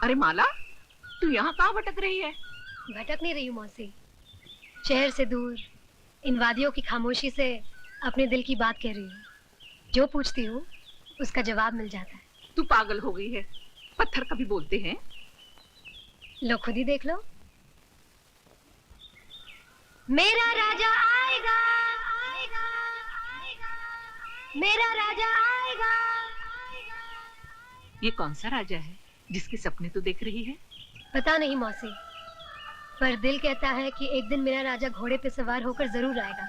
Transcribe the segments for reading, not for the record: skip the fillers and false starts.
अरे माला, तू यहाँ कहाँ भटक रही है? भटक नहीं रही हूँ मौसी, शहर से दूर इन वादियों की खामोशी से अपने दिल की बात कह रही हूँ। जो पूछती हूँ उसका जवाब मिल जाता है। तू पागल हो गई है, पत्थर कभी बोलते हैं? लो खुद ही देख लो। मेरा राजा आएगा, आएगा, आएगा, मेरा राजा आएगा, आएगा। ये कौन सा राजा है जिसके सपने तू देख रही है? पता नहीं मौसी, पर दिल कहता है कि एक दिन मेरा राजा घोड़े पे सवार होकर जरूर आएगा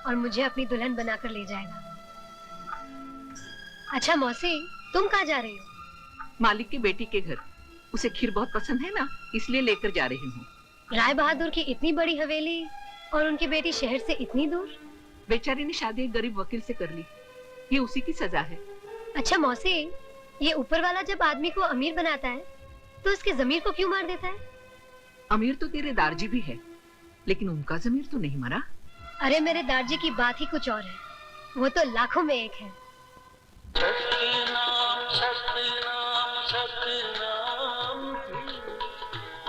और मुझे अपनी दुल्हन बनाकर ले जाएगा। अच्छा मौसी, तुम कहाँ जा रही हो? मालिक की बेटी के घर। उसे खीर बहुत पसंद है ना, इसलिए लेकर जा रही हूँ। राय बहादुर की इतनी बड़ी हवेली और उनकी बेटी शहर से इतनी दूर? बेचारी ने शादी एक गरीब वकील से कर ली, ये उसी की सजा है। अच्छा मौसी, ये ऊपर वाला जब आदमी को अमीर बनाता है तो उसकी जमीर को क्यों मार देता है? अमीर तो तेरे दारजी भी है, लेकिन उनका जमीर तो नहीं मरा। अरे मेरे दारजी की बात ही कुछ और है, वो तो लाखों में एक है। सतनाम सतनाम सतनाम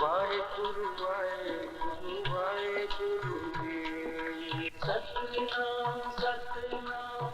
वाहेगुरु वाहेगुरु वाहेगुरु सतनाम सतनाम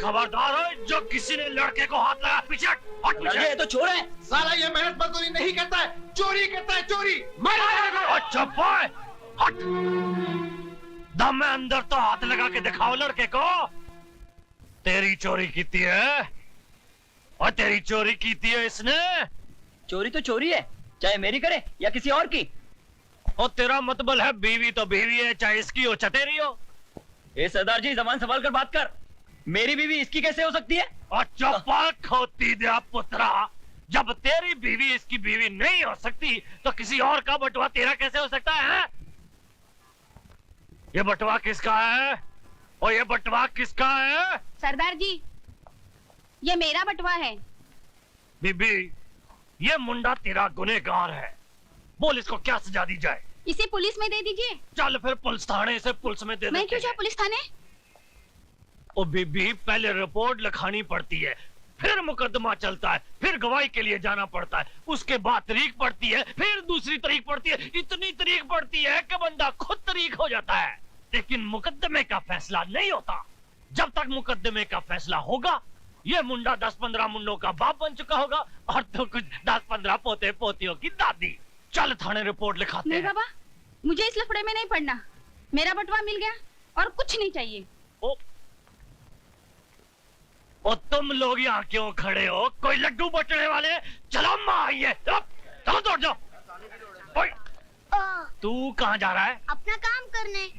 खबरदार हो, जो किसी ने लड़के को हाथ लगा पीछे हट, पीछे। ये तो चोर है। साला ये मेहनत मजदूरी नहीं करता है, चोरी करता है, चोरी। अच्छा बोल, हट। दम में अंदर तो हाथ लगा के दिखाओ लड़के को। तेरी चोरी की है और तेरी चोरी की है इसने। चोरी तो चोरी है, चाहे मेरी करे या किसी और की। और तेरा मतलब है बीवी तो बीवी है, चाहे इसकी हो चाहे तेरी हो। ए सरदार जी, जबान संभाल कर बात कर। मेरी बीवी इसकी कैसे हो सकती है? अच्छा पाक होती दे पुत्रा, जब तेरी बीवी इसकी बीवी नहीं हो सकती तो किसी और का बटुआ तेरा कैसे हो सकता है? ये बटुआ किसका है और ये बटुआ किसका है? सरदार जी, ये मेरा बटुआ है। बीबी, ये मुंडा तेरा गुनहगार है, बोल इसको क्या सजा दी जाए? इसे पुलिस में दे दीजिए। चल फिर पुलिस थाने से पुलिस में दे दे। मैं क्यों जाऊं पुलिस थाने? ओ बीबी, पहले रिपोर्ट लिखानी पड़ती है, फिर मुकदमा चलता है, फिर गवाही के लिए जाना पड़ता है, उसके बाद तारीख पड़ती है, फिर दूसरी तारीख पड़ती है, इतनी तारीख पड़ती है कि बंदा खुद तारीख हो जाता है। लेकिन मुकदमे का फैसला नहीं होता। जब तक मुकदमे का फैसला होगा, ये मुंडा 10-15 मुंडों का बाप बन चुका होगा और तो कुछ 10-15 पोते पोतियों की दादी। चल थाने रिपोर्ट लिखाते हैं। नहीं बाबा, मुझे इस लफड़े में नहीं पड़ना। मेरा बटुआ मिल गया और कुछ नहीं चाहिए। और तुम लोग यहाँ क्यों खड़े हो? कोई लड्डू बटने वाले? चलो माँ आइए, चलो दौड़ जाओ। तू कहाँ जा रहा है? अपना काम करने।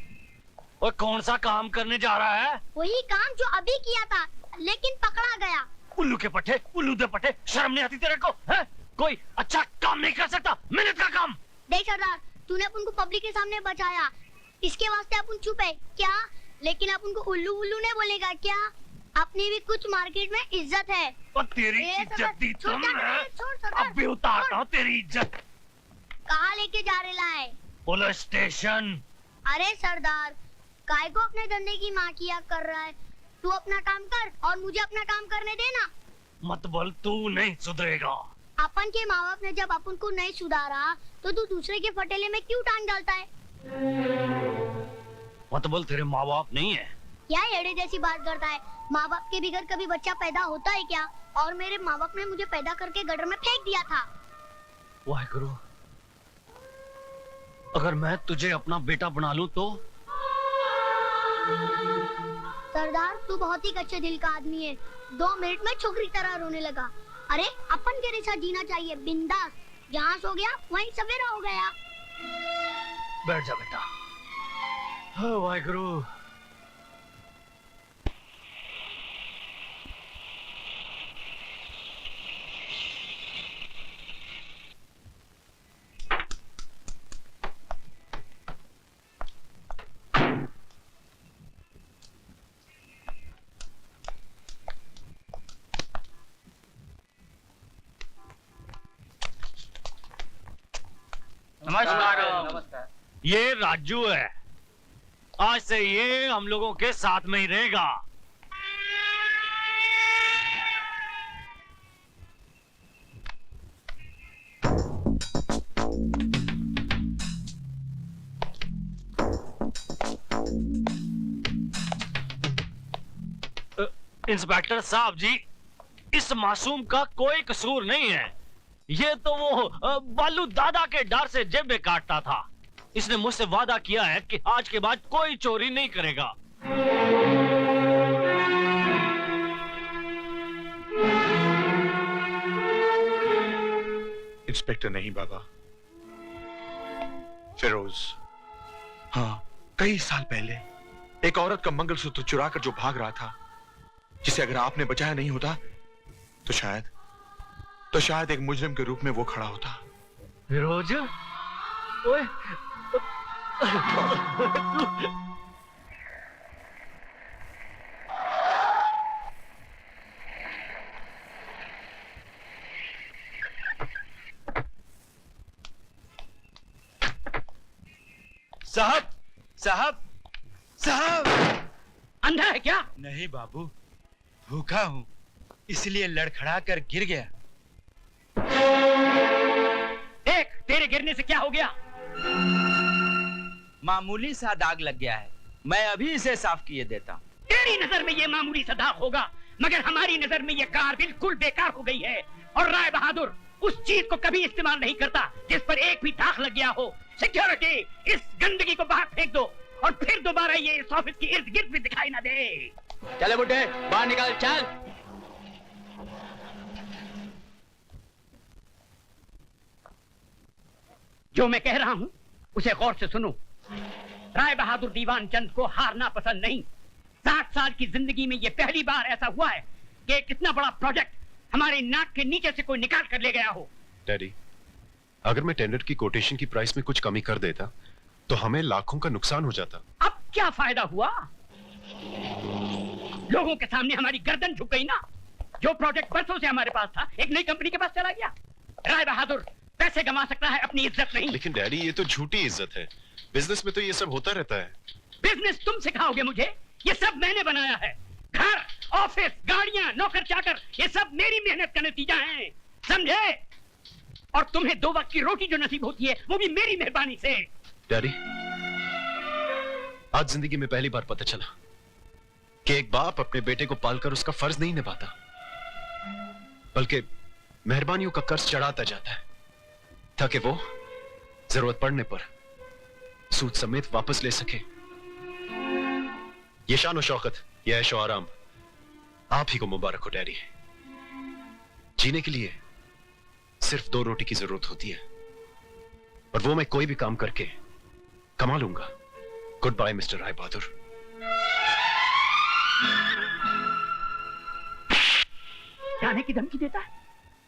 और कौन सा काम करने जा रहा है? वही काम जो अभी किया था, लेकिन पकड़ा गया। उल्लू के पट्टे, उल्लू दे पट्टे, शर्म नहीं आती तेरे को? है? कोई अच्छा काम नहीं कर सकता, मेहनत का काम। देख सरदार, तूने अपन को पब्लिक के सामने बचाया, इसके वास्ते अपन चुप है क्या? लेकिन अपन को उल्लू उल्लू नहीं बोलेगा क्या? अपनी भी कुछ मार्केट में इज्जत है। और तेरी इज्जत दी तुम है, अब भी उतारता हूँ तेरी इज्जत। कहाँ लेके जा रहे है? Police station. अरे सरदार, काय को अपने धंधे की माँ किया कर रहा है? तू अपना काम कर और मुझे अपना काम करने देना। मत बोल, तू नहीं सुधरेगा। अपन के माँ बाप ने जब अपन को नहीं सुधारा तो तू दूसरे के फटेले में क्यों टांग डालता है? मत बोल, तेरे माँ बाप नहीं है। क्या एड़े जैसी बात करता है? माँ बाप के बिगड़ कभी बच्चा पैदा होता है क्या? और मेरे माँ बाप ने मुझे पैदा करके गटर में फेंक दिया था। वाहेगुरु, अगर मैं तुझे अपना बेटा बना लूं तो? सरदार, तू बहुत ही कच्चे दिल का आदमी है। 2 मिनट में छोकरी तरह रोने लगा। अरे अपन के जैसा जीना चाहिए, बिंदास। जहाँ सो गया वहीं सवेरा हो गया। बैठ जा बेटा। हाँ वाहेगुरु। ये राजू है। आज से ये हम लोगों के साथ में ही रहेगा। इंस्पेक्टर साहब जी, इस मासूम का कोई कसूर नहीं है। ये तो वो बालू दादा के डर से जेबें काटता था। इसने मुझसे वादा किया है कि आज के बाद कोई चोरी नहीं करेगा। इंस्पेक्टर नहीं बाबा, फिरोज। हाँ, कई साल पहले एक औरत का मंगलसूत्र चुरा कर जो भाग रहा था, जिसे अगर आपने बचाया नहीं होता तो शायद एक मुजरिम के रूप में वो खड़ा होता। फिरोज, ओए, साहब साहब साहब, अंधा है क्या? नहीं बाबू, भूखा हूँ, इसलिए लड़खड़ा कर गिर गया। देख, तेरे गिरने से क्या हो गया? मामूली सा दाग लग गया है, मैं अभी इसे साफ किए देता हूँ। तेरी नजर में ये मामूली सा दाग होगा, मगर हमारी नजर में ये कार बिल्कुल बेकार हो गई है। और राय बहादुर उस चीज को कभी इस्तेमाल नहीं करता जिस पर एक भी दाग लग गया हो। सिक्योरिटी, इस गंदगी को बाहर फेंक दो और फिर दोबारा ये इस ऑफिस की इर्द गिर्द भी दिखाई ना दे। चले बुड्ढे, बाहर निकाल, चल। जो मैं कह रहा हूँ उसे गौर से सुनो। राय बहादुर दीवान चंद को हारना पसंद नहीं। 60 साल की जिंदगी में ये पहली बार ऐसा हुआ है कि कितना बड़ा प्रोजेक्ट हमारे नाक के नीचे से कोई निकाल कर ले गया हो। डैडी, अगर मैं टेंडर की कोटेशन की प्राइस में कुछ कमी कर देता तो हमें लाखों का नुकसान हो जाता। अब क्या फायदा हुआ? लोगों के सामने हमारी गर्दन झुक गई ना। जो प्रोजेक्ट बरसों से हमारे पास था, एक नई कंपनी के पास चला गया। राय बहादुर पैसे कमा सकता है, अपनी इज्जत नहीं। लेकिन डैडी, ये तो झूठी इज्जत है। बिजनेस में तो ये सब होता रहता है। बिजनेस तुम सिखाओगे मुझे? ये सब मैंने बनाया है। घर, ऑफिस, गाड़ियां, नौकर चाकर, ये सब मेरी मेहनत का नतीजा है, समझे? और तुम्हें 2 वक्त की रोटी जो नसीब होती है वो भी मेरी मेहरबानी से। डैडी, आज जिंदगी में पहली बार पता चला कि एक बाप अपने बेटे को पालकर उसका फर्ज नहीं निभाता, बल्कि मेहरबानियों का कर्ज चढ़ाता जाता है ताकि वो जरूरत पड़ने पर सूद समेत वापस ले सके। ये शान और शौकत, ये ऐशो आराम आप ही को मुबारक हो डैडी। जीने के लिए सिर्फ 2 रोटी की जरूरत होती है, और वो मैं कोई भी काम करके कमा लूंगा। Good bye mister Rai Bahadur. जाने की धमकी देता है?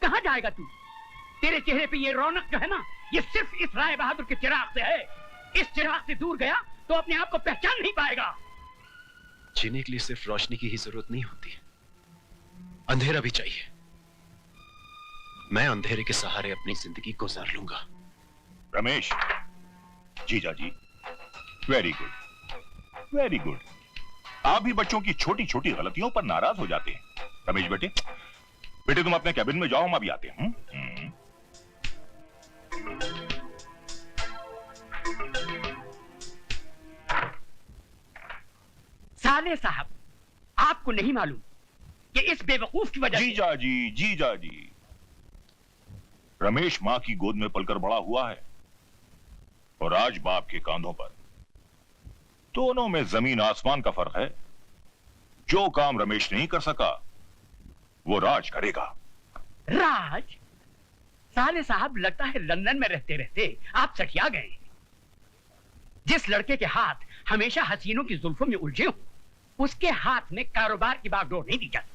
कहां जाएगा तू? तेरे चेहरे पे ये रौनक जो है ना, ये सिर्फ इस राय बहादुर के चिराग से है। इस चिराग से दूर गया तो अपने आप को पहचान नहीं पाएगा। जीने के लिए सिर्फ रोशनी की ही जरूरत नहीं होती, अंधेरा भी चाहिए। मैं अंधेरे के सहारे अपनी जिंदगी गुजार लूंगा। रमेश, जीजा जी, वेरी गुड, वेरी गुड। आप भी बच्चों की छोटी छोटी गलतियों पर नाराज हो जाते हैं। रमेश बेटे, तुम अपने कैबिन में जाओ, हम अभी आते हैं। साले साहब, आपको नहीं मालूम कि इस बेवकूफ की वजह से जीजा जी, रमेश मां की गोद में पलकर बड़ा हुआ है और आज बाप के कांधों पर। दोनों में जमीन आसमान का फर्क है। जो काम रमेश नहीं कर सका वो राज करेगा। राज? साले साहब, लगता है लंदन में रहते रहते आप सठिया गए। जिस लड़के के हाथ हमेशा हसीनों की जुल्फों में उलझे हो, उसके हाथ में कारोबार की बागडोर नहीं दी जाती।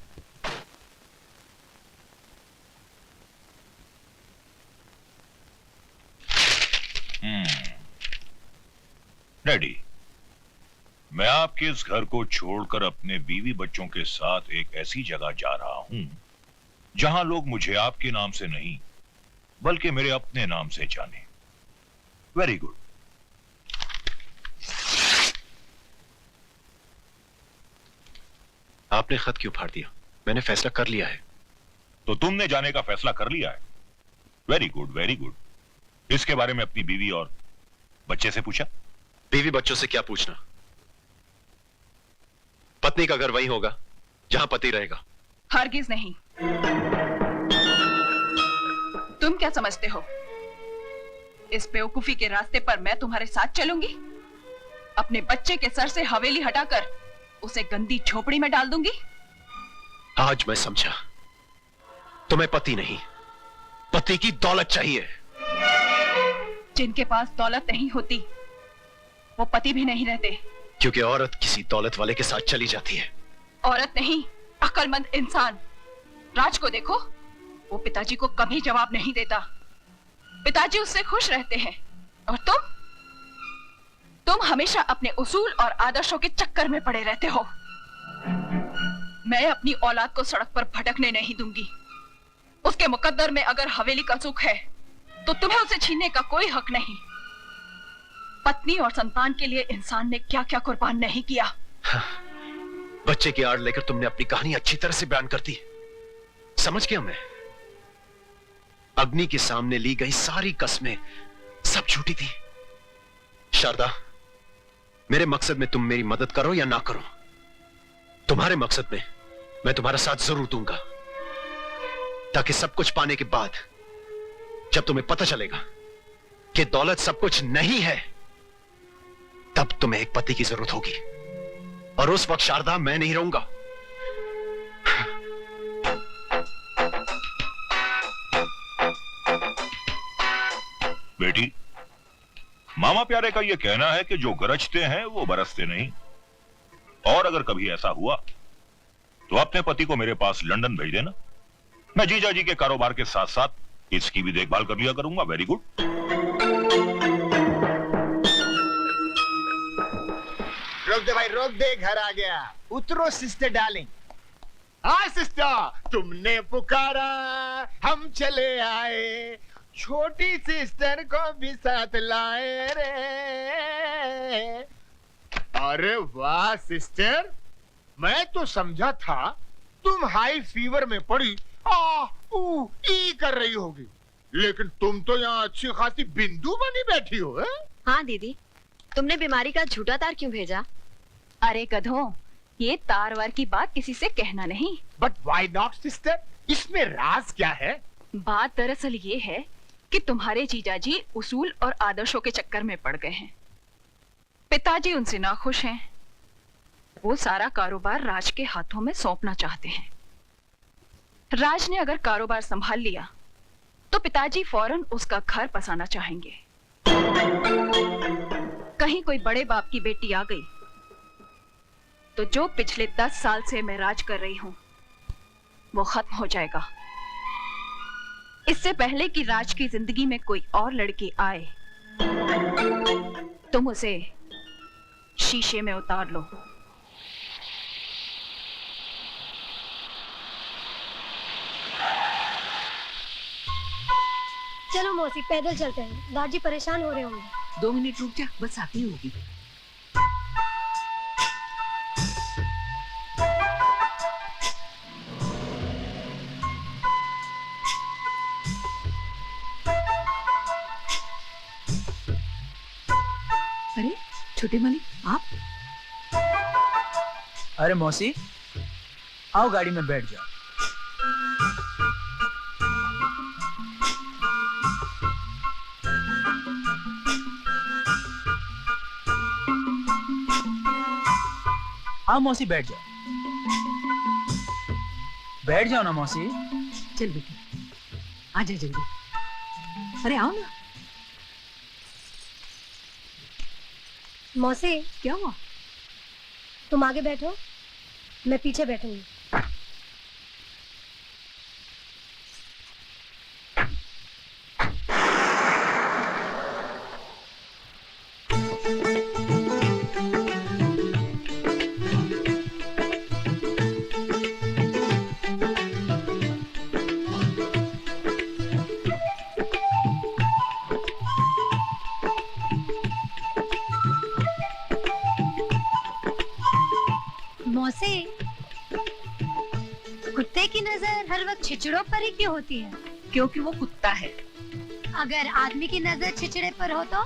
डैडी, मैं आपके इस घर को छोड़कर अपने बीवी बच्चों के साथ एक ऐसी जगह जा रहा हूं जहां लोग मुझे आपके नाम से नहीं बल्कि मेरे अपने नाम से जाने। Very good. आपने खत क्यों फाड़ दिया? मैंने फैसला कर लिया है। तो तुमने जाने का फैसला कर लिया है? Very good, very good. इसके बारे में अपनी बीवी और बच्चे से पूछा? बीवी बच्चों से क्या पूछना? पत्नी का घर वही होगा जहां पति रहेगा। हरगिज नहीं। तुम क्या समझते हो, इस बेवकूफी के रास्ते पर मैं तुम्हारे साथ चलूंगी? अपने बच्चे के सर से हवेली हटाकर उसे गंदी झोपड़ी में डाल दूंगी? आज मैं समझा, तुम्हें पति नहीं, पति की दौलत चाहिए। जिनके पास दौलत नहीं होती वो पति भी नहीं रहते। क्योंकि औरत किसी दौलत वाले के साथ चली जाती है। औरत नहीं, अक्लमंद इंसान। राज को देखो, वो पिताजी को कभी जवाब नहीं देता। पिताजी उससे खुश रहते हैं, और तुम हमेशा अपने उसूल और आदर्शों के चक्कर में पड़े रहते हो। मैं अपनी औलाद को सड़क पर भटकने नहीं दूंगी। उसके मुकद्दर में अगर हवेली का सुख है तो तुम्हें उसे छीनने का कोई हक नहीं। पत्नी और संतान के लिए इंसान ने क्या क्या कुर्बान नहीं किया। हाँ, बच्चे की आड़ लेकर तुमने अपनी कहानी अच्छी तरह से बयान कर दी। समझ गया मैं। अग्नि के सामने ली गई सारी कस्में सब झूठी थी। शारदा, मेरे मकसद में तुम मेरी मदद करो या ना करो, तुम्हारे मकसद में मैं तुम्हारा साथ जरूर दूंगा, ताकि सब कुछ पाने के बाद जब तुम्हें पता चलेगा कि दौलत सब कुछ नहीं है, तब तुम्हें एक पति की जरूरत होगी। और उस वक्त शारदा मैं नहीं रहूंगा। बेटी, मामा प्यारे का यह कहना है कि जो गरजते हैं वो बरसते नहीं। और अगर कभी ऐसा हुआ तो अपने पति को मेरे पास लंदन भेज देना। मैं जीजा जी के कारोबार के साथ साथ इसकी भी देखभाल कर लिया करूंगा। Very good. रोक दे भाई, रोक दे, घर आ गया। उतरो सिस्टर डार्लिंग। हाँ सिस्टर, तुमने पुकारा हम चले आए, छोटी सिस्टर को भी साथ लाए रे। अरे वाह सिस्टर, मैं तो समझा था तुम हाई फीवर में पड़ी ई कर रही होगी, लेकिन तुम तो यहाँ अच्छी खासी बिंदु बनी बैठी हो। है? हाँ दीदी, तुमने बीमारी का झूठा तार क्यों भेजा? अरे गधों, ये तार वार की बात किसी से कहना नहीं। बट व्हाई नॉट सिस्टर, इसमें राज क्या है? बात दरअसल ये है कि तुम्हारे जीजाजी उसूल और आदर्शों के चक्कर में पड़ गए हैं। पिताजी उनसे नाखुश हैं। वो सारा कारोबार राज के हाथों में सौंपना चाहते हैं। राज ने अगर कारोबार संभाल लिया तो पिताजी फौरन उसका घर बसाना चाहेंगे। कहीं कोई बड़े बाप की बेटी आ गई तो जो पिछले 10 साल से मैं राज कर रही हूं वो खत्म हो जाएगा। इससे पहले कि राज की जिंदगी में कोई और लड़की आए, तुम उसे शीशे में उतार लो। चलो मौसी, पैदल चलते हैं, दादी परेशान हो रहे होंगे। 2 मिनट रुक जा, बस आती होगी। अरे छोटे मालिक, आप? अरे मौसी, आओ गाड़ी में बैठ जाओ। आओ मौसी, बैठ जाओ। बैठ जाओ ना मौसी। चल बेटी, आजा जल्दी। अरे आओ ना। मौसी, क्या हुआ? तुम आगे बैठो, मैं पीछे बैठूंगी। मौसी, कुत्ते की नजर हर वक्त छिचड़ों पर ही क्यों होती है? क्योंकि वो कुत्ता है। अगर आदमी की नजर छिचड़े पर हो तो?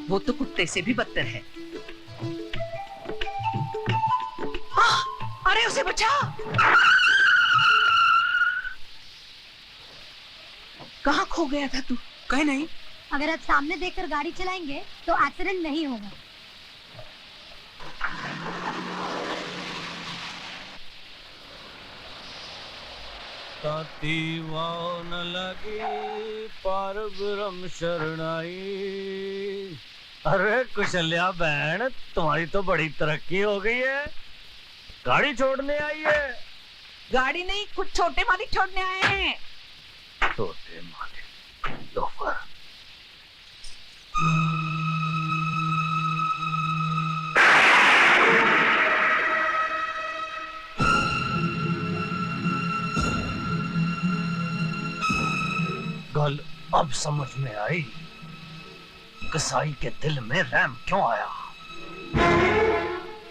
वो तो कुत्ते से भी बदतर है। अरे उसे बचा। कहाँ खो गया था तू? कहीं नहीं। अगर आप सामने देखकर गाड़ी चलाएंगे तो एक्सीडेंट नहीं होगा। ताती वाव न लगी पार ब्रह्म शरणाई। अरे कुशल्या बहन, तुम्हारी तो बड़ी तरक्की हो गई है, गाड़ी छोड़ने आई है। गाड़ी नहीं, कुछ छोटे मालिक छोड़ने आए हैं। छोटे मालिक लोफर। गल अब समझ में आई, कसाई के दिल में रहम क्यों आया।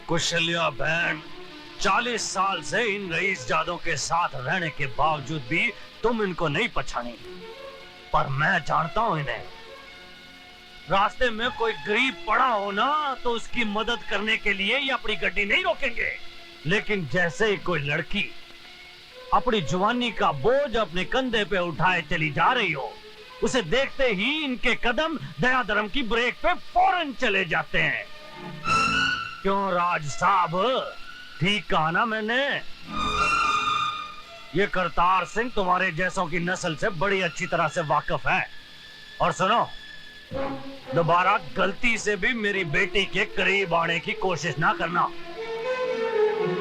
कुशल्या बहन, 40 साल से इन रईस जादों के साथ रहने के बावजूद भी तुम इनको नहीं पहचानी, पर मैं जानता हूं इन्हें। रास्ते में कोई गरीब पड़ा हो ना तो उसकी मदद करने के लिए ये अपनी गड्डी नहीं रोकेंगे, लेकिन जैसे ही कोई लड़की अपनी जवानी का बोझ अपने कंधे पे उठाए चली जा रही हो, उसे देखते ही इनके कदम दया धर्म की ब्रेक पे फौरन चले जाते हैं। क्यों राज साहब, ठीक कहा ना मैंने? ये करतार सिंह तुम्हारे जैसों की नस्ल से बड़ी अच्छी तरह से वाकिफ है। और सुनो, दोबारा गलती से भी मेरी बेटी के करीब आने की कोशिश ना करना।